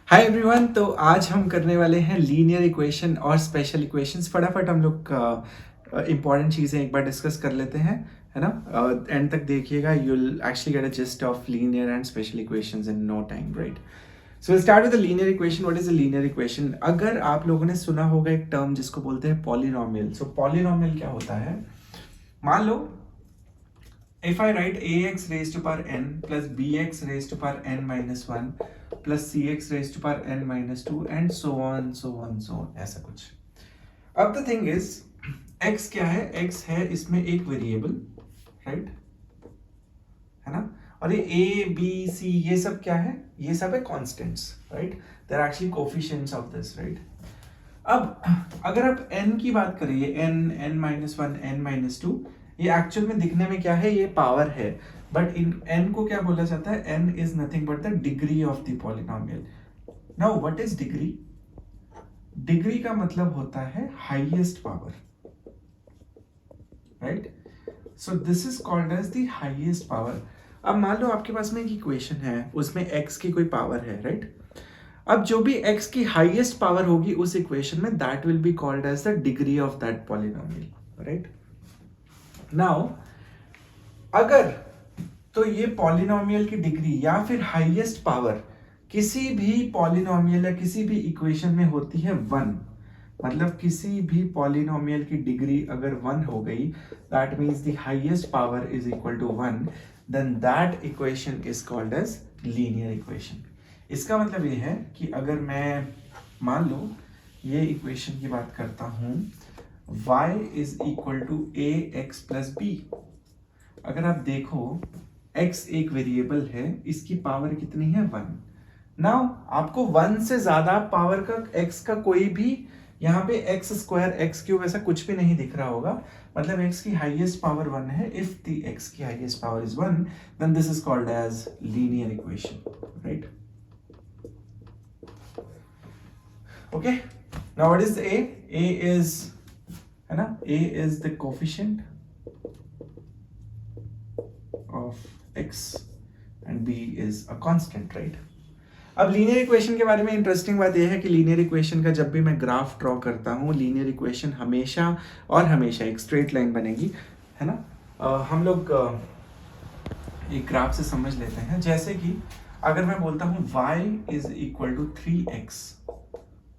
Hi everyone. तो आज हम करने वाले हैं लीनियर इक्वेशन और स्पेशल इक्वेशंस। फटाफट हम लोग इंपॉर्टेंट चीज़ें एक बार डिस्कस कर लेते हैं, है ना। एंड तक देखिएगा, you will actually get a gist of linear and special equations in no time, right. So will start with the linear equation. What is a linear equation? अगर आप लोगों ने सुना होगा एक टर्म जिसको बोलते हैं पॉलिनोमियल। सो पॉलिनोमियल क्या होता है? मान लो if I write ax raised to power n plus bx raised to power n minus 1 plus cx raised to power n minus 2 and so on so on so on, ऐसा कुछ। अब the thing is x क्या है? x है इसमें एक variable, right, है ना। और ये a b c ये सब क्या है? ये सब है constants, right. They are actually coefficients of this, right. अब अगर आप n की बात करें, ये n n minus 1 n minus 2, ये एक्चुअल में दिखने में क्या है? ये पावर है, बट इन n को क्या बोला जाता है? n is nothing but the degree of the polynomial. Now what is degree? Degree का मतलब होता है highest power, right. So this is called as the highest power. अब मान लो आपके पास में एक इक्वेशन है, उसमें x की कोई पावर है, राइट। अब जो भी x की हाईएस्ट पावर होगी उस इक्वेशन में, that will be called as the degree of that polynomial, right. Now अगर तो ये पॉलिनोमियल की डिग्री या फिर हाईएस्ट पावर किसी भी पॉलिनोमियल या किसी भी इक्वेशन में होती है 1, मतलब किसी भी पॉलिनोमियल की डिग्री अगर 1 हो गई, that means the highest power is equal to 1, then that equation is called as linear equation. इसका मतलब ये है कि अगर मैं मान लो ये इक्वेशन की बात करता हूं, y is equal to a x plus b. अगर आप देखो x एक वेरिएबल है, इसकी पावर कितनी है? 1। नाउ आपको 1 से ज्यादा पावर का x का कोई भी यहाँ पे x स्क्वायर x क्यूब ऐसा कुछ भी नहीं दिख रहा होगा, मतलब x की हाईएस्ट पावर 1 है। इफ द x की highest power is 1, then this is called as linear equation, right. Okay, now what is a? a is, है ना, a is the coefficient of x and b is a constant, right? अब linear equation के बारे में interesting बात यह है कि लीनियर इक्वेशन का जब भी मैं ग्राफ ड्रॉ करता हूँ, लीनियर इक्वेशन हमेशा और हमेशा एक स्ट्रेट लाइन बनेगी, है ना। हम लोग एक ग्राफ से समझ लेते हैं। जैसे कि अगर मैं बोलता हूँ y is equal to 3x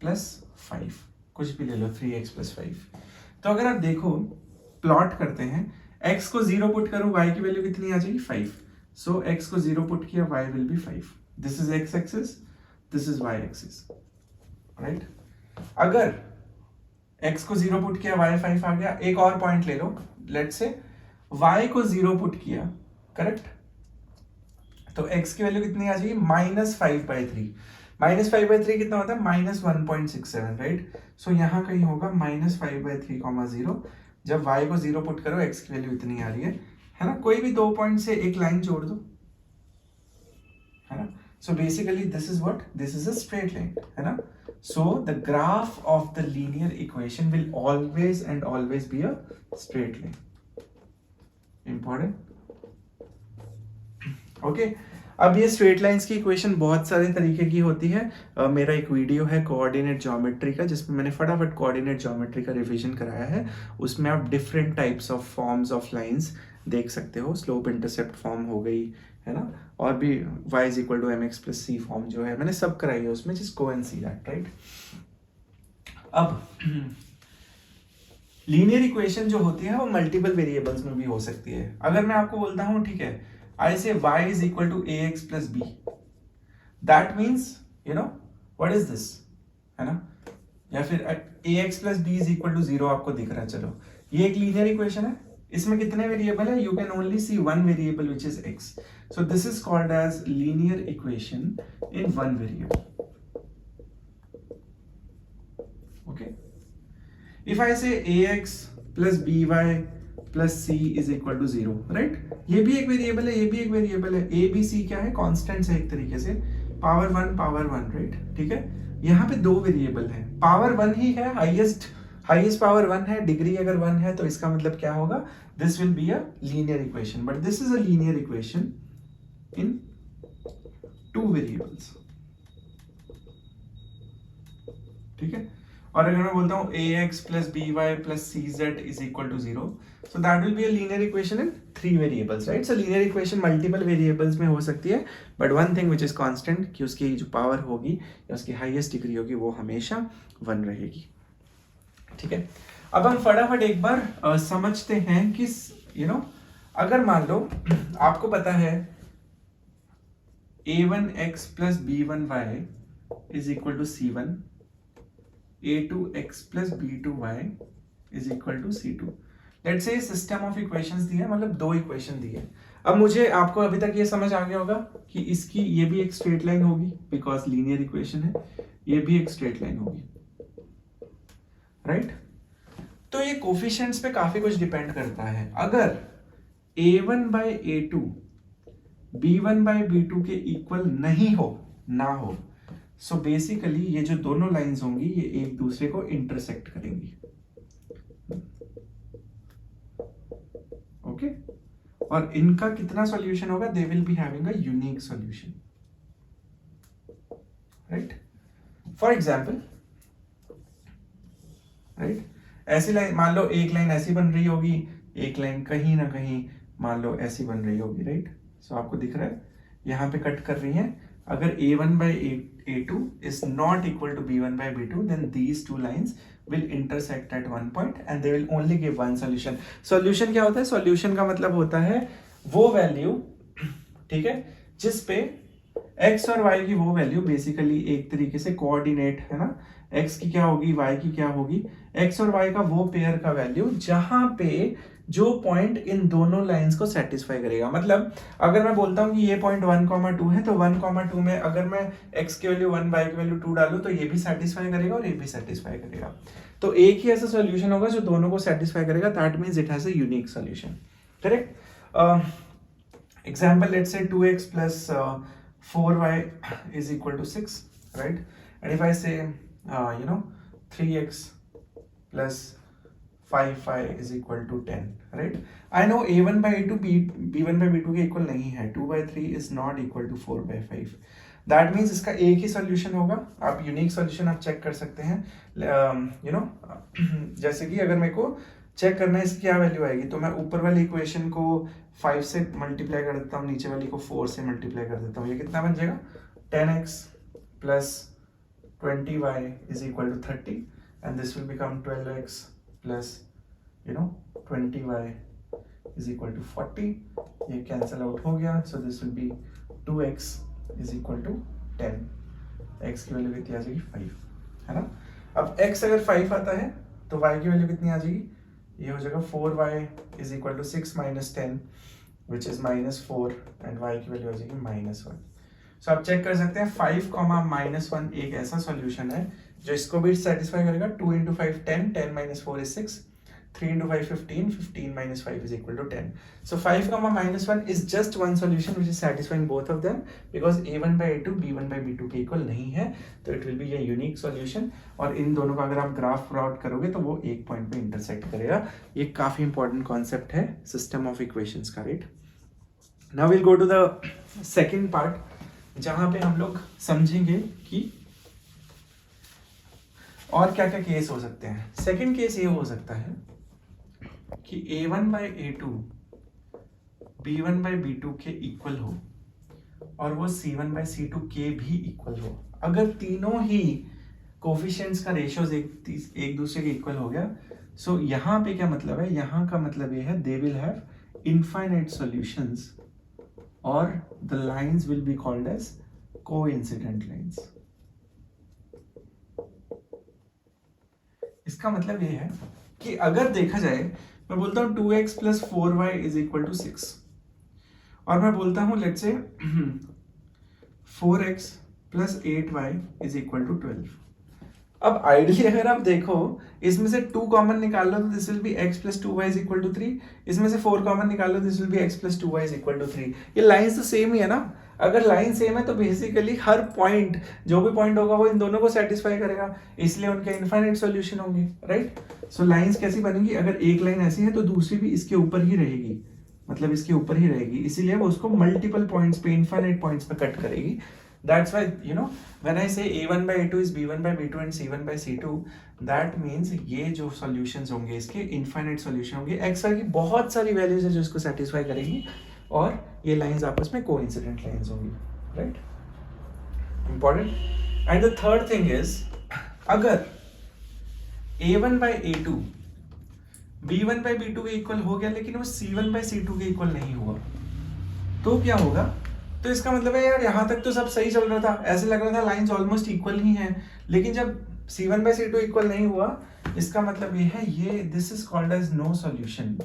plus 5, कुछ भी ले लो, 3x प्लस 5। तो अगर आप देखो, प्लॉट करते हैं, x को 0 पुट करूं, y की वैल्यू कितनी आ जाएगी? 5। सो x को 0 पुट किया, y will be 5। This is x axis, this is y axis, right. अगर x को 0 पुट किया, y 5 आ गया। एक और पॉइंट ले लो, लेट्स से y को 0 पुट किया, करेक्ट, तो x की वैल्यू कितनी आ जाएगी? -5/3। -5/3 कितना होता है? -1.67, राइट। सो यहाँ कहीं होगा -5/3, 0। जब y को 0 पुट करो, x की वैल्यू इतनी आ रही है ना। कोई भी 2 पॉइंट से एक लाइन जोड़ दो, है ना। So basically this is what? This is a straight line, है ना। So the graph of the linear equation will always and always be a straight line. Important, okay. अब ये स्ट्रेट लाइंस की इक्वेशन बहुत सारे तरीके की होती है। मेरा एक वीडियो है कोऑर्डिनेट ज्योमेट्री का, जिसमें मैंने फटाफट कोऑर्डिनेट ज्योमेट्री का रिवीजन कराया है। उसमें आप different types of forms of lines देख सकते हो। स्लोप इंटरसेप्ट फॉर्म हो गई, है ना, और भी y is equal to mx plus c form जो है, मैंने सब कराई है उसमें। Just go and see that, right. अब लीनियर इक्वेशन जो होती है वो मल्टीपल वेरिएबल्स में भी हो सकती है। अगर मैं आपको बोलता हूँ, ठीक है, I say y is equal to ax plus b. That means, you know, what is this? है ना, या फिर ax plus b is equal to 0 आपको दिख रहा है। चलो, ये एक लीनियर इक्वेशन है। इसमें कितने वेरिएबल है? You can only see one variable which is x. So this is called as linear equation in one variable. Okay. If I say ax plus by plus c is equal to 0, right. ये भी एक variable है, ये भी एक variable है। A B C क्या है? कॉन्स्टेंट्स है एक तरीके से। पावर 1, राइट, ठीक है। यहाँ पे 2 वेरिएबल है, पावर 1 ही है, हाईएस्ट पावर 1 है, डिग्री अगर 1 है, तो इसका मतलब क्या होगा? This will be a linear equation, but this is a linear equation in two variables. ठीक है। और अगर मैं बोलता हूँ ax plus by plus cz is equal to 0, so that will be a linear equation in 3 variables, right. So linear equation multiple variables में हो सकती है, but one thing which is constant कि उसकी जो पावर होगी या उसकी हाईएस्ट डिग्री होगी वो हमेशा 1 रहेगी, ठीक है। अब हम फटाफट एक बार समझते हैं कि अगर मान लो आपको पता है a1x plus b1y is equal to c1, a2x plus b2y is equal to c2। Let's say system of equations दिए, मतलब 2 इक्वेशन दिए। अब मुझे आपको अभी तक ये समझ आ गया होगा कि इसकी ये भी एक स्ट्रेट लाइन होगी बिकॉज लीनियर इक्वेशन है, ये भी एक स्ट्रेट लाइन होगी, राइट। तो ये कोफिशिएंट्स पे काफी कुछ डिपेंड करता है। अगर a1 bye a2 b1 bye b2 के इक्वल नहीं हो, ना हो, सो बेसिकली ये जो दोनों लाइंस होंगी ये एक दूसरे को इंटरसेक्ट करेंगी, ओके। और इनका कितना सॉल्यूशन होगा, दे will be having a unique solution, right. For example, right, ऐसी लाइन मान लो, एक लाइन ऐसी बन रही होगी, एक लाइन कहीं ना कहीं मान लो ऐसी बन रही होगी, राइट। सो आपको दिख रहा है यहाँ पे कट कर रही है। अगर a1 by a2 is not equal to b1 by b2, then these two lines will intersect at one point and they will only give one solution. Solution क्या होता है? Solution का मतलब होता है वो वैल्यू, ठीक है, जिस पे x और y की वो वैल्यू बेसिकली एक तरीके से कोऑर्डिनेट है ना, x की क्या होगी, y की क्या होगी, x और y का वो पेयर का वैल्यू जहां पे जो पॉइंट इन दोनों लाइंस को सेटिस्फाई करेगा। मतलब अगर मैं बोलता हूं कि ये पॉइंट 1,2 है, तो 1,2 में अगर मैं x की वैल्यू 1 y की वैल्यू 2 डालूं तो ये भी सेटिस्फाई करेगा और ये भी सेटिस्फाई करेगा। तो एक ही ऐसा सॉल्यूशन होगा जो दोनों को सेटिस्फाई करेगा, that means it has a unique solution, correct. Example, let's say 2x plus 4y is equal to 6, right? And if I say 3x plus 5y is equal to 10, right? I know a1 by a2 b1 by b2 के equal नहीं है, 2 by 3 is not equal to 4 by 5. That means इसका एक ही solution होगा। आप unique solution आप check कर सकते हैं, जैसे कि अगर मेरे को चेक करना है इसकी क्या वैल्यू आएगी, तो मैं ऊपर वाली इक्वेशन को 5 से मल्टीप्लाई कर देता हूँ, नीचे वाली को 4 से मल्टीप्लाई कर देता हूँ। ये कितना बन जाएगा, 10x plus 20y is equal to 30 and this will become 12x plus 20y is equal to 40. ये cancel out हो गया, so this will be 2x is equal to 10. x की वैल्यू कितनी आ जाएगी, 5, है ना। अब x अगर 5 आता है तो y की वैल्यू कितनी आ जाएगी, ये हो जाएगा 4y is equal to 6 minus 10 which is -4 and y की वैल्यू आ जाएगी -1. सो आप चेक कर सकते हैं 5, -1 एक ऐसा सॉल्यूशन है जो इसको भी सेटिस्फाई करेगा। 2 into 5 10, 10 minus 4 is 6, 3 into 5 15, 15 minus 5 is equal to 10. So 5, -1 is just one solution which is satisfying both of them because a1 by a2 b1 by b2 के इक्वल नहीं है, तो it will be a unique solution। और इन दोनों का अगर आप graph plot करोगे तो वो एक पॉइंट पे इंटरसेक्ट करेगा। ये काफी इंपॉर्टेंट कॉन्सेप्ट है सिस्टम ऑफ इक्वेशंस का, right. Now will go to the second part जहां पे हम लोग समझेंगे कि और क्या क्या केस हो सकते हैं। सेकेंड केस ये हो सकता है कि a1 by a2 b1 by b2 के इक्वल हो और वो c1 by c2 के भी इक्वल हो। अगर तीनों ही कोफिशिएंट्स का रेशियोज एक दूसरे के इक्वल हो गया, सो यहाँ पे क्या मतलब है, यहाँ का मतलब ये है they will have infinite solutions और the lines will be called as coincident lines. इसका मतलब ये है कि अगर देखा जाए, मैं बोलता हूं 2x plus 4y is equal to 6 और मैं बोलता हूं let's say 4x plus 8y is equal to 12। अब आइडियली अगर आप देखो इसमें से 2 कॉमन निकाल लो तो this will be x plus 2y is equal to 3, इसमें से 4 कॉमन निकाल लो this will be x plus 2y is equal to 3। ये लाइंस तो सेम ही है ना। अगर लाइन सेम है तो बेसिकली हर पॉइंट, जो भी पॉइंट होगा वो इन दोनों को सेटिस्फाई करेगा, इसलिए उनके इनफाइनाइट सॉल्यूशन होंगे, राइट। सो लाइंस कैसी बनेंगी, अगर एक लाइन ऐसी है तो दूसरी भी इसके ऊपर ही रहेगी, मतलब इसके ऊपर ही रहेगी, इसीलिए वो उसको मल्टीपल पॉइंट्स पे, इनफाइनाइट पॉइंट्स पे कट करेगी। That's why, you know, when I say a1 by a2 is b1 by b2 and c1 by c2, that means ये जो solutions होंगे इसके infinite solution होंगे, x y की बहुत सारी values है जो इसको satisfy करेंगी और ये lines आपस में coincident lines होंगी, right? Important. And the third thing is, अगर a1 by a2 b1 by b2 के इक्वल हो गया लेकिन वो c1 by c2 के इक्वल नहीं हुआ, तो क्या होगा? तो इसका मतलब है यार यहाँ तक तो सब सही चल रहा था, ऐसे लग रहा था लाइंस ऑलमोस्ट इक्वल ही हैं, लेकिन जब c1 by c2 इक्वल नहीं हुआ, इसका मतलब ये है, ये this is called as no solution.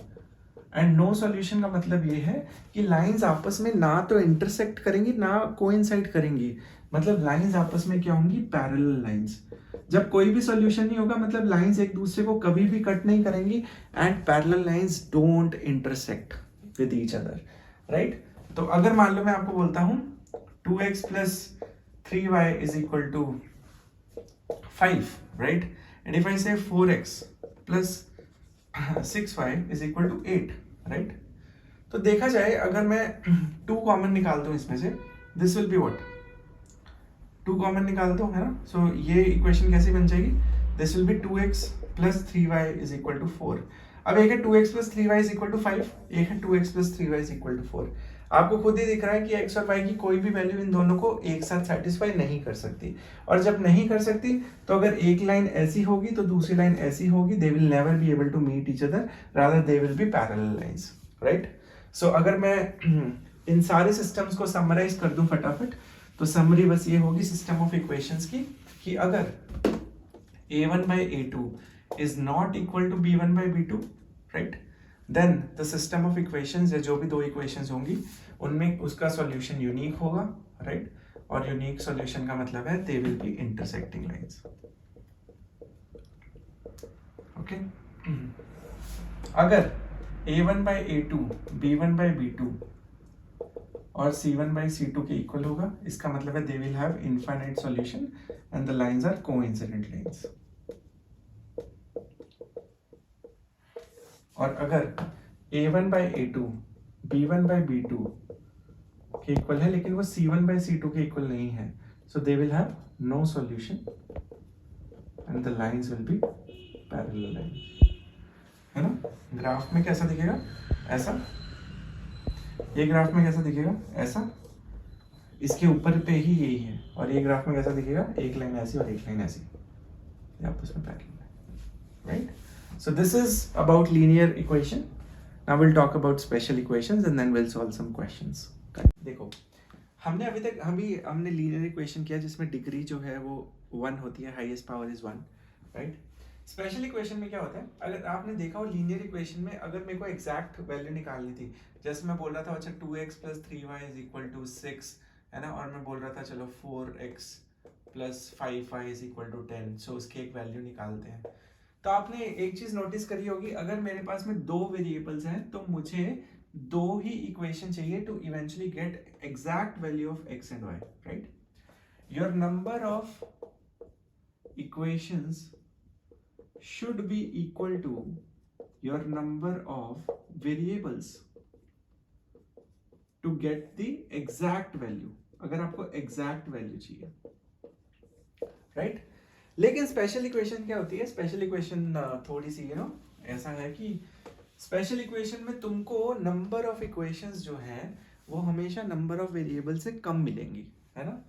And no solution का मतलब ये है कि लाइंस आपस में ना तो इंटरसेक्ट करेंगी ना कोइंसाइड करेंगी, मतलब लाइंस आपस में क्या होंगी? Parallel lines. जब कोई भी सॉल्यूशन नहीं होगा मतलब लाइंस एक दूसरे को कभी भी कट नहीं करेंगी, and parallel lines don't intersect with each other, right? तो अगर मान लो मैं आपको बोलता हूं 2x plus 3y is equal to 5, right? And if I say 4x plus 6y is equal to 8, right? तो देखा जाए अगर मैं 2 कॉमन निकाल दूं इसमें से, this will be what? 2 common निकाल दो, है ना? सो ये इक्वेशन कैसी बन जाएगी? This will be 2x plus 3y is equal to 4. अब एक है 2x plus 3y is equal to 5, एक है 2x plus 3y is equal to 4. आपको खुद ही दिख रहा है कि x और y की कोई भी वैल्यू इन दोनों को एक साथ सेटिस्फाई नहीं कर सकती, और जब नहीं कर सकती तो अगर एक लाइन ऐसी होगी तो दूसरी लाइन ऐसी होगी, they will never be able to meet each other, rather they will be parallel lines, right? So अगर मैं इन सारे सिस्टम्स को समराइज कर दूं फटाफट, तो समरी बस ये होगी सिस्टम ऑफ इक्वेशंस की, कि अगर a1 by a2 is not equal to b1 by b2, right? Then the system of equations या जो भी दो equations होंगी उनमें उसका solution unique होगा, right? और unique solution का मतलब है they will be intersecting lines. Okay? अगर a1 by a2 b1 by b2 और c1 by c2 के इक्वल होगा, इसका मतलब है they will have infinite solution and the lines are coincident lines. और अगर a1 by a2 b1 by b2 के इक्वल है लेकिन वो c1 by c2 के इक्वल नहीं है, so they will have no solution and the lines will be parallel lines, है ना? ग्राफ में कैसा दिखेगा? ऐसा। ये ग्राफ में कैसा दिखेगा? ऐसा। इसके ऊपर पे ही यही है, और ये ग्राफ में कैसा दिखेगा? एक लाइन ऐसी और एक लाइन ऐसी, ये आपस में पैरेलल है, right? So this is about linear equation. Now we'll talk about special equations and then we'll solve some questions. देखो, हमने अभी तक हमने linear equation किया जिसमें डिग्री जो है वो 1 होती है, highest power is 1, right? Special equation में क्या होता है? अगर आपने देखा हो लीनियर इक्वेशन में, अगर मेरे को एग्जैक्ट वैल्यू निकालनी थी, जैसे मैं बोल रहा था अच्छा 2x plus 3y is equal to 6, है ना? और मैं बोल रहा था चलो 4x plus 5y is equal to 10, so उसकी एक वैल्यू निकालते हैं। तो आपने एक चीज नोटिस करी होगी, अगर मेरे पास में दो वेरिएबल्स हैं तो मुझे दो ही इक्वेशन चाहिए to eventually get exact value of x and y, right? Your number of equations should be equal to your number of variables to get the exact value, अगर आपको exact value चाहिए, right? लेकिन special equation क्या होती है? Special equation थोड़ी सी ऐसा है कि स्पेशल इक्वेशन में तुमको नंबर ऑफ इक्वेशंस जो है वो हमेशा नंबर ऑफ वेरिएबल से कम मिलेंगी, है ना?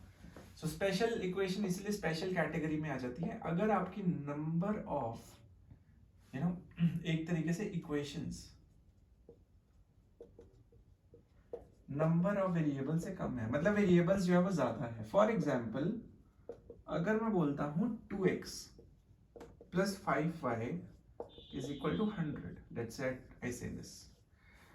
सो स्पेशल इक्वेशन इसलिए स्पेशल कैटेगरी में आ जाती है अगर आपकी नंबर ऑफ एक तरीके से इक्वेशंस नंबर ऑफ वेरिएबल से कम है, मतलब वेरिएबल्स जो है वो ज्यादा है। फॉर एग्जांपल अगर मैं बोलता हूं 2x plus 5y is equal to 100, let's say I say this.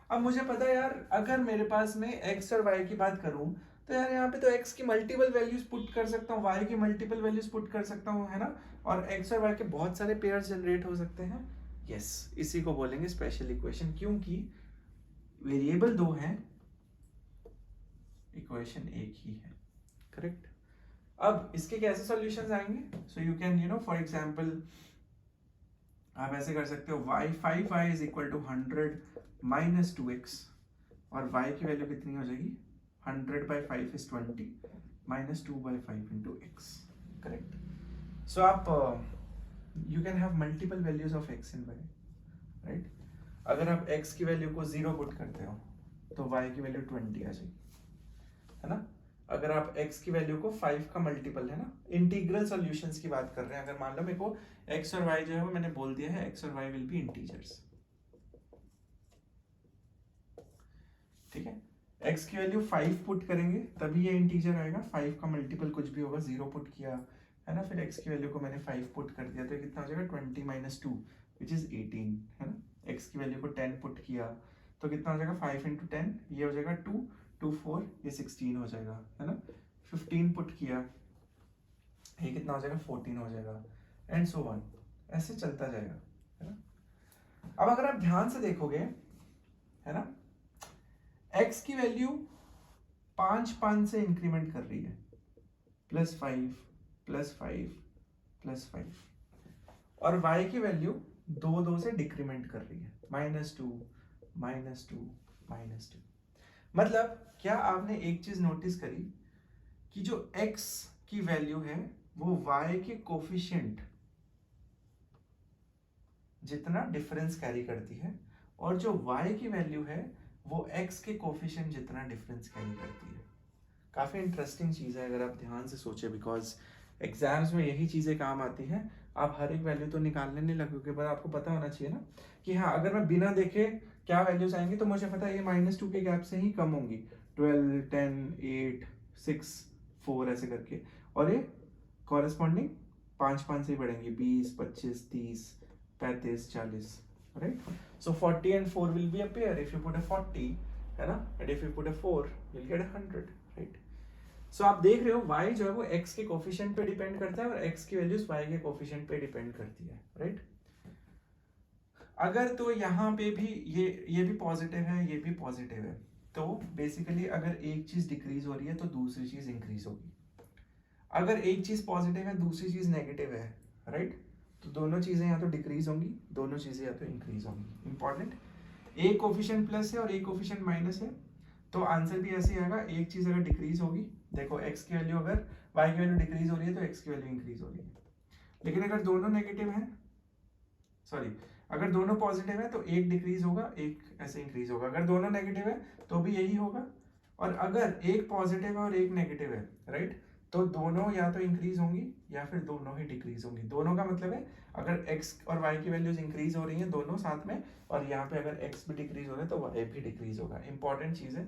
अब मुझे पता है यार, अगर मेरे पास में x और y की बात करूं तो यार यहाँ पे तो x की मल्टीपल वैल्यूज पुट कर सकता हूँ, y की मल्टीपल वैल्यूज पुट कर सकता हूँ, है ना? और x और y के बहुत सारे पेयर्स जनरेट हो सकते हैं। यस, इसी को बोलेंगे स्पेशल इक्वेशन, क्योंकि वेरिएबल दो हैं, इक्वेशन एक ही है, करेक्ट? अब इसके कैसे सॉल्यूशंस आएंगे? So you can for example आप ऐसे कर सकते हो, y 5y is equal to 100 minus 2x, और y की वैल्यू कितनी हो जाएगी? 100 by 5 is 20, -2/5 into x, correct? So आप you can have multiple values of x and y, right? अगर आप x की वैल्यू को 0 पुट करते हो तो y की वैल्यू 20 आ जाएगी, है ना? अगर आप x की वैल्यू को 5 का मल्टीपल, है ना, इंटीग्रल सॉल्यूशंस की बात कर रहे हैं, अगर मान लो मेरे को x और y जो है वो मैंने बोल दिया है x और y विल बी इंटीजर्स, ठीक है? x की वैल्यू 5 पुट करेंगे तभी ये इंटीजर आएगा, 5 का मल्टीपल कुछ भी होगा, 0 पुट किया, है ना, फिर x की वैल्यू को मैंने 5 पुट कर दिया तो कितना हो जाएगा 20 - 2 विच इज 18, है ना? x की वैल्यू को 10 पुट किया तो कितना हो जाएगा 5 × 10, ये हो जाएगा 2, 2 4, ये 16 हो जाएगा, है ना? 15 पुट किया, ये कितना हो जाएगा 14 हो जाएगा, एंड सो ऑन, ऐसे चलता जाएगा, है ना? अब अगर आप ध्यान से देखोगे, है ना, x की वैल्यू 5 से इंक्रीमेंट कर रही है, +5 +5 +5, और y की वैल्यू 2 से डिक्रीमेंट कर रही है, -2 -2 -2। मतलब क्या आपने एक चीज नोटिस करी कि जो x की वैल्यू है वो y के कोफिशिएंट जितना डिफरेंस कैरी करती है, और जो y की वैल्यू है वो x के कोफिशिएंट जितना डिफरेंस कैरी करती है। काफी इंटरेस्टिंग चीज है अगर आप ध्यान से सोचे, बिकॉज एग्जाम्स में यही चीजें काम आती हैं। आप हर एक वैल्यू तो निकालने नहीं लगोगे, पर आपको पता होना चाहिए ना कि हाँ, अगर मैं बिना देखे क्या वैल्यूज आएंगी तो मुझे पता है ये -2 के गैप से ही कम होंगी, 12 10 8 6 4 ऐसे करके, और ये कॉरेस्पॉन्डिंग 5 से ही बढ़ेंगी, 20 25 30 35 40, right? So 40 and 4 will be a pair if you put a 40, है ना, and if you put a 4 you'll get 100, right? सो आप देख रहे हो y जो है वो x के कोफिशिएंट पे डिपेंड करता है और x की वैल्यूज y के कोफिशिएंट पे डिपेंड करती है, राइट? अगर तो यहाँ पे भी ये भी पॉजिटिव है, ये भी पॉजिटिव है, तो बेसिकली अगर एक चीज डिक्रीज हो रही है तो दूसरी चीज इंक्रीज होगी। अगर एक चीज पॉजिटिव है दूसरी चीज नेगेटिव है, राइट, तो दोनों चीजें या तो डिक्रीज होंगी, दोनों चीजें या तो इंक्रीज होंगी। इंपॉर्टेंट, एक कोफिशिएंट प्लस है और एक कोफिशिएंट माइनस है, तो आंसर भी ऐसे ही आएगा, एक चीज अगर डिक्रीज होगी, देखो x की वैल्यू अगर y की वैल्यू डिक्रीज हो रही है तो x की वैल्यू इंक्रीज हो रही है, लेकिन अगर दोनों नेगेटिव है, सॉरी, अगर दोनों पॉजिटिव है तो एक डिक्रीज होगा, एक ऐसे इंक्रीज होगा, अगर दोनों नेगेटिव है तो भी यही होगा, और अगर एक पॉजिटिव है और एक नेगेटिव है, राइट, तो दोनों या तो इंक्रीज होंगी या फिर दोनों ही डिक्रीज होंगी। दोनों का मतलब है अगर x और y की वैल्यूज इंक्रीज हो रही हैं दोनों साथ में, और यहाँ पे अगर x भी डिक्रीज हो रहा है तो y भी डिक्रीज होगा। इंपॉर्टेंट चीज है,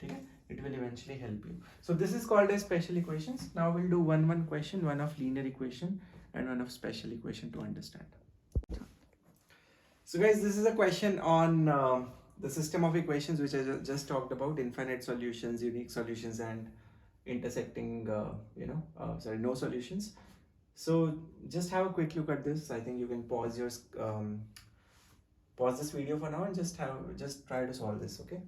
ठीक है, it will eventually help you. So this is called as special equations. Now we'll do one question, one of linear equation and one of special equation to understand. So guys, this is a question on the system of equations which I just talked about: infinite solutions, unique solutions, and intersecting, no solutions. So just have a quick look at this. I think you can pause this video for now and just try to solve this. Okay.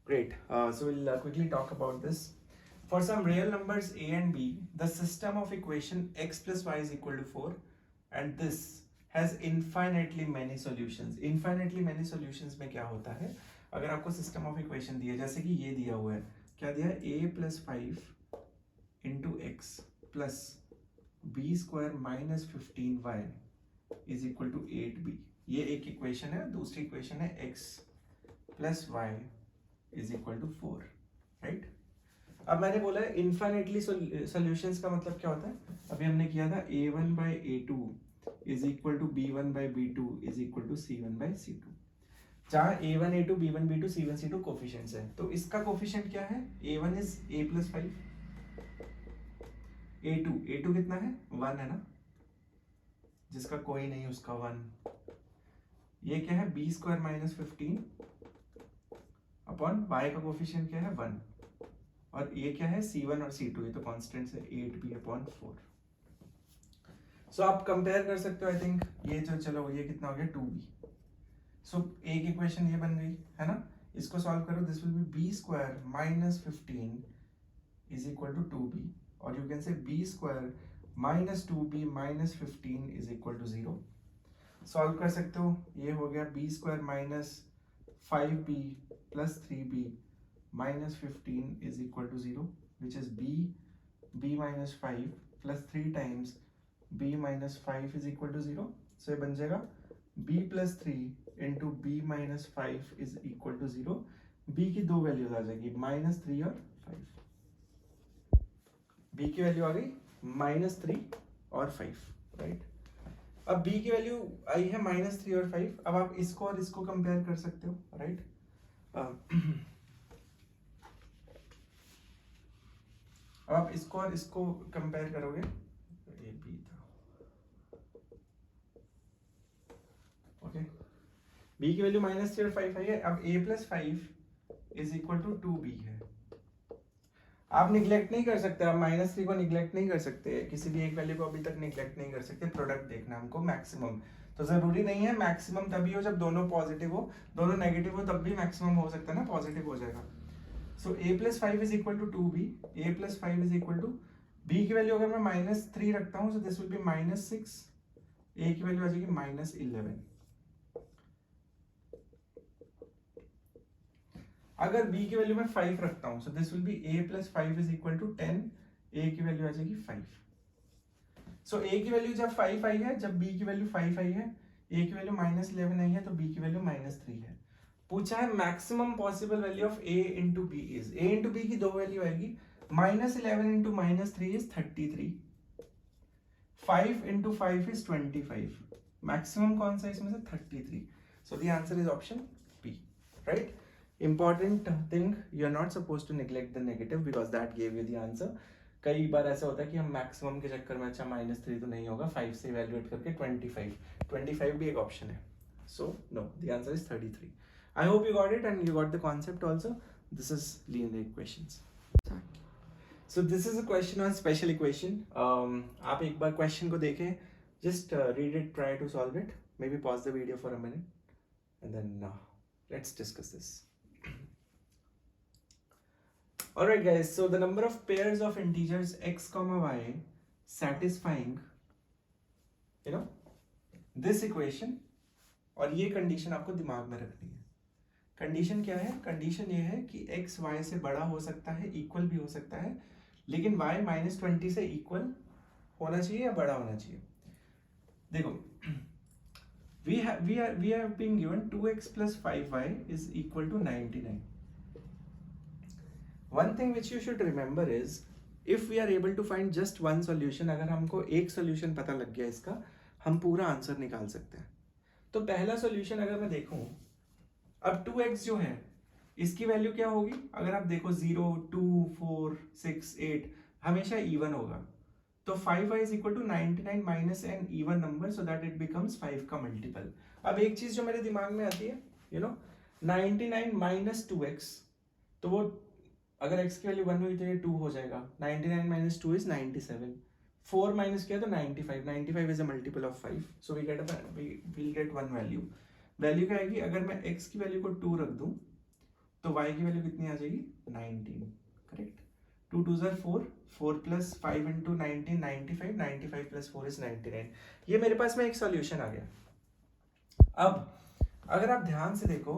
Great. So we'll quickly talk about this. For some real numbers a and b, the system of equation x plus y is equal to 4, and this has infinitely many solutions. Infinitely many solutions में क्या होता है, अगर आपको system of equation दिया, जैसे कि ये दिया हुआ है, क्या दिया है, a + 5 into x plus b square minus 15y is equal to 8b. ये एक इक्वेशन है, दूसरी इक्वेशन है x plus y is equal to 4, right? अब मैंने बोला है इनफाइनाइटली सॉल्यूशंस का मतलब क्या होता है, अभी हमने किया था a1/a2 is equal to b1/b2 is equal to c1/c2, जहाँ a1 a2 b1 b2 c1 c2 coefficients है, तो इसका कोफिशिएंट क्या है, a1 is a + 5, a2 कितना है, 1 है ना, जिसका कोई नहीं उसका 1, ये क्या है, b² - 15 अपॉन y का कोफिशिएंट क्या है, 1, और ये क्या है, c1 और c2, ये तो कांस्टेंट्स है, 8b/4। सो आप कंपेयर कर सकते हो, आई थिंक ये जो, चलो ये कितना हो गया, 2b। सो एक इक्वेशन ये बन गई, है ना, इसको सॉल्व करो, this will B b² - 15 is equal to 2b, और you can say b² - 2b - 15 is equal to 0। Solve कर सकते हो, ये हो गया b² - 5b + 3b minus 15 is equal to 0, which is b minus 5 plus 3 times b minus 5 is equal to 0. So ये बन जाएगा b plus 3 into b minus 5 is equal to 0. b की दो वैल्यूज आ जाएगी -3 और 5. b की वैल्यू आ गई -3 और 5, राइट. अब b की वैल्यू आई है -3 और 5. अब आप इसको और इसको कंपेयर कर सकते हो, राइट. अब आप इसको और इसको कंपेयर करोगे, ये b था, ओके. b की वैल्यू -3 और 5 आई है. अब a plus 5 is equal to 2b है. आप निग्लेक्ट नहीं कर सकते, आप -3 को निग्लेक्ट नहीं कर सकते, किसी भी एक वैल्यू को अभी तक निग्लेक्ट नहीं कर सकते. प्रोडक्ट देखना हमको मैक्सिमम. तो जरूरी नहीं है मैक्सिमम तभी हो जब दोनों पॉजिटिव हो, दोनों नेगेटिव हो तब भी मैक्सिमम हो सकता है ना, पॉजिटिव हो जाएगा. So a plus 5 is equal to 2b. a plus 5 is equal to b की वैल्यू अगर मैं -3 रखता हूँ, so this will be -6. a की वैल्यू आ जाएगी -11. अगर b की वैल्यू मैं 5 रखता हूं, so this will be a plus 5 is equal to 10. a की वैल्यू आ जाएगी 5. सो a की वैल्यू जब 5 आई है, जब b की वैल्यू 5 आई है, a की वैल्यू -11 आई है, तो b की वैल्यू -3 है. पूछा है maximum possible value of a into b is. a into b की दो वैल्यू आएगी. -11 into -3 is 33. 5 into 5 is 25. Maximum कौन सा इसमें से? 33. So the answer is option b, right. Important thing, you are not supposed to neglect the negative because that gave you the answer. कई बार ऐसा होता है कि हम मैक्सिमम के चक्कर में, अच्छा -3 तो नहीं होगा, 5 से इवैल्यूएट करके 25 भी एक ऑप्शन है. So no, the answer is 33. I hope you got it and you got the concept also. This is linear equations. So this is a question on special equation. आप एक बार question को देखें, just read it, try to solve it. Maybe pause the video for a minute and then let's discuss this. Alright guys, so the number of pairs of integers x comma y satisfying, you know, this equation, और ये condition आपको दिमाग में रखनी है. Condition क्या है? Condition ये है कि x y से बड़ा हो सकता है, इक्वल भी हो सकता है, लेकिन y -20 से इक्वल होना चाहिए या बड़ा होना चाहिए. देखो, we have been given 2x plus 5y is equal to 99. One thing which you should remember is, if we are able to find just one solution, अगर हमको एक solution पता लग गया इसका, हम पूरा आंसर निकाल सकते हैं. तो पहला solution अगर मैं देखूं, अब 2x जो है इसकी वैल्यू क्या होगी? अगर आप देखो 0, 2, 4, 6, 8 हमेशा even होगा. तो 5y is equal to 99 minus an even number so that it becomes 5 का multiple. अब एक चीज जो मेरे दिमाग में आती है, you know, 99 minus 2x, तो वो अगर x की वैल्यू 1 हुई तो ये 2 हो जाएगा. 99 minus 2 is 97. 4 minus किया तो 95. 95 is a multiple of 5. So we'll get one value. Value क्या आएगी? अगर मैं x की वैल्यू को 2 रख दूं तो y की वैल्यू कितनी आ जाएगी? 19. Correct. 2 2s are 4. 4 plus 5 into 19, 95. 95 plus 4 is 99. ये मेरे पास में एक सॉल्यूशन आ गया. अब अगर आप ध्यान से देखो,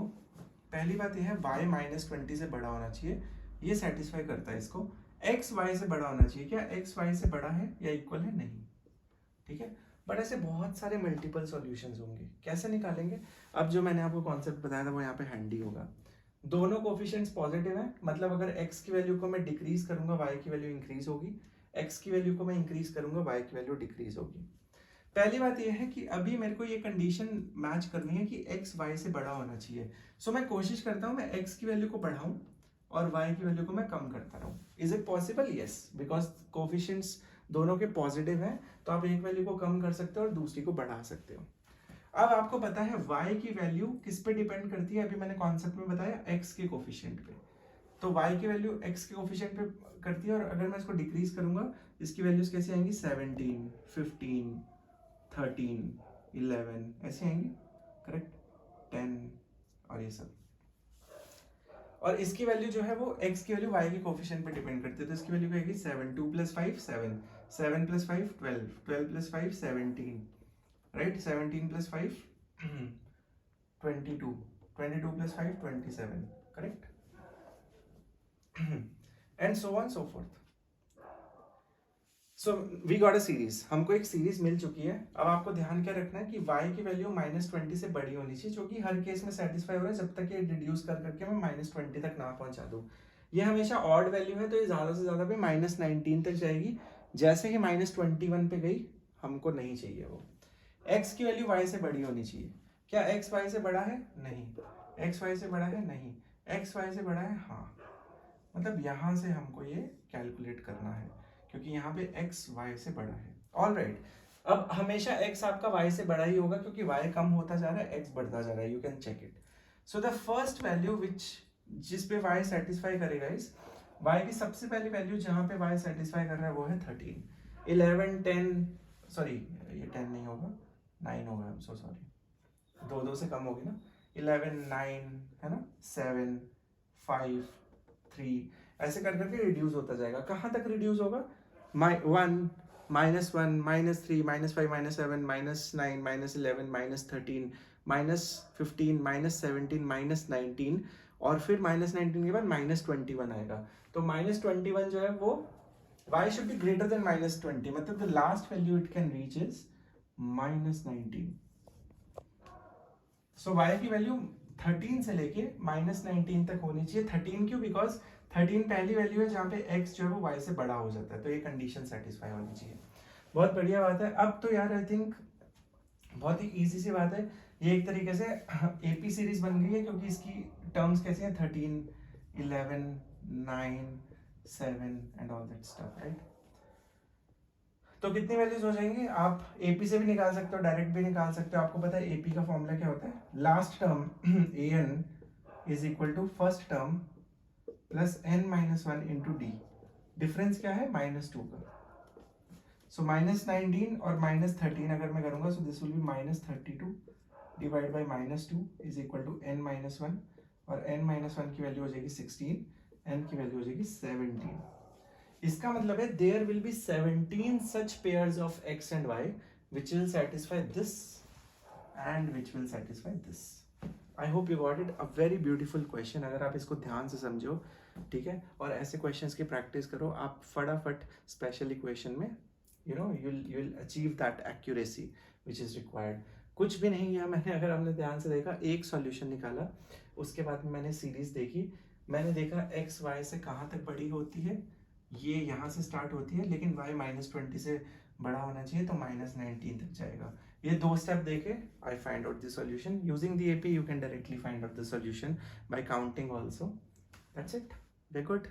पहली बात यह है y -20 से बड़ा होना चाहिए. ये सेटिस्फाई करता है इसको. x y से बड़ा होना चाहिए. क्या x y से बड़ा है या इक्वल है? नहीं. ठीक है. बट ऐसे बहुत सारे मल्टीपल सॉल्यूशंस होंगे. कैसे निकालेंगे? अब जो मैंने आपको कॉन्सेप्ट बताया था वो यहाँ पे हैंडी होगा. दोनों कोफिशिएंट्स पॉजिटिव हैं, मतलब अगर x की वैल्यू को मैं डिक्रीज करूंगा y की वैल्यू इंक्रीज होगी. x की वैल्यू को मैं इंक्रीज करूंगा y की वैल्यू डिक्रीज होगी. पहली बात यह है कि अभी मेरे को ये कंडीशन मैच करनी है कि x y से बड़ा होना चाहिए. सो मैं कोशिश करता हूँ मैं x की वैल्यू को बढ़ाऊं और y की वैल्यू को मैं कम करता रहूं. Is it possible? Yes, because coefficients दोनों के पॉजिटिव हैं, तो आप एक वैल्यू को कम कर सकते हो और दूसरी को बढ़ा सकते हो. अब आपको पता है y की वैल्यू किस पे डिपेंड करती है? अभी मैंने कॉन्सेप्ट में बताया x के कोफिशिएंट पे. तो y की वैल्यू x के कोफिशिएंट पे करती है, और अगर मैं इसको डिक्रीज करूंगा इसकी वैल्यूज कैसे आएंगी? 17, 15, 13, 11 ऐसे आएंगी. करेक्ट. 10 और ये सब. और इसकी वैल्यू जो है वो x की वैल्यू y के कोफिशिएंट पे डिपेंड करती है. तो इसकी वैल्यू आएगी 7. 2 + 5 7. 7 + 5 12. 12 + 5 17. Right. 17 + 5 22. 22 + 5 27. Correct. And so on so forth. So we got a series, हमको एक सीरीज मिल चुकी है. अब आपको ध्यान क्या रखना है कि y की वैल्यू -20 से बड़ी होनी चाहिए, जो कि हर केस में सेटिस्फाई हो रहा है जब तक ये रिड्यूस कर करके मैं -20 तक ना पहुंचा दूं. ये हमेशा ऑड वैल्यू है, तो ये ज्यादा से ज्यादा भी -19 तक जाएगी. जैसे ही -21 पे गई, हमको नहीं चाहिए वो. x की वैल्यू y से बड़ी होनी चाहिए. क्या x y से बड़ा है? नहीं. x y से बड़ा है? नहीं. x y से बड़ा है? हाँ. मतलब यहां से हमको ये कैलकुलेट करना है, क्योंकि यहाँ पे x y से बड़ा है. All right. अब हमेशा x आपका y से बड़ा ही होगा, क्योंकि y कम होता जा रहा है, x बढ़ता जा रहा है. You can check it. So the first value which, जिस पे y सेटिस्फाई करेगा इस y की सबसे पहली वैल्यू जहां पे y सेटिस्फाई कर रहा है वो है 13. 11 10 सॉरी, ये 10 नहीं होगा, 9 होगा. आई एम सो सॉरी, दो से कम होगी ना. 11 9 है ना, 7 5 3 ऐसे कर करके रिड्यूस होता जाएगा. कहाँ तक रिड्यूस होगा? 1 -1 -3 -5 -7 -9 -11 -13 -15 -17 -19, और फिर -19 के बाद -21 आएगा. तो -21 जो है वो y should be greater than -20, मतलब the last value it can reach is -19. So y की वैल्यू 13 से लेके -19 तक होनी चाहिए. 13 क्यों? बिकॉज 13 पहली वैल्यू है जहाँ पे x जो है वो y से बड़ा हो जाता है, तो ये कंडीशन सेटिस्फाई होनी चाहिए. बहुत बढ़िया बात है. अब तो यार आई थिंक बहुत ही इजी सी बात है. ये एक तरीके से एपी सीरीज बन गई है, क्योंकि इसकी टर्म्स कैसे हैं? 13 11 9 7 and all that stuff, right. तो कितनी वैल्यूज हो जाएंगी? आप एपी से भी निकाल सकते हो, डायरेक्ट भी निकाल सकते हो. आपको पता है एपी का फॉर्मूला क्या होता है? Last term an is equal to first term plus n-1 into d. Difference क्या है? -2 का. सो -19 और -13 अगर मैं करूंगा, so this will be -32 divide by -2 is equal to n-1, और n-1 की वैल्यू हो जाएगी 16, n की वैल्यू हो जाएगी 17. इसका मतलब है there will be 17 such pairs of x and y which will satisfy this and which will satisfy this. I hope you got it. A very beautiful question, अगर आप इसको ध्यान से समझो, ठीक है, और ऐसे क्वेश्चंस की प्रैक्टिस करो, आप फटाफट स्पेशल इक्वेशन में you will achieve that accuracy which is required. कुछ भी नहीं किया मैंने, अगर हमने ध्यान से देखा, एक सॉल्यूशन निकाला, उसके बाद में मैंने सीरीज देखी, मैंने देखा x y से कहाँ तक बड़ी होती है. ये यहाँ से स्टार्ट होती है, लेकिन y -20 से बड़ा होना चाहिए, तो -19 तक जाएगा. ये दो स्टेप देके I find out the solution. Using the AP you can directly find out the solution bye counting also. That's it. Very good.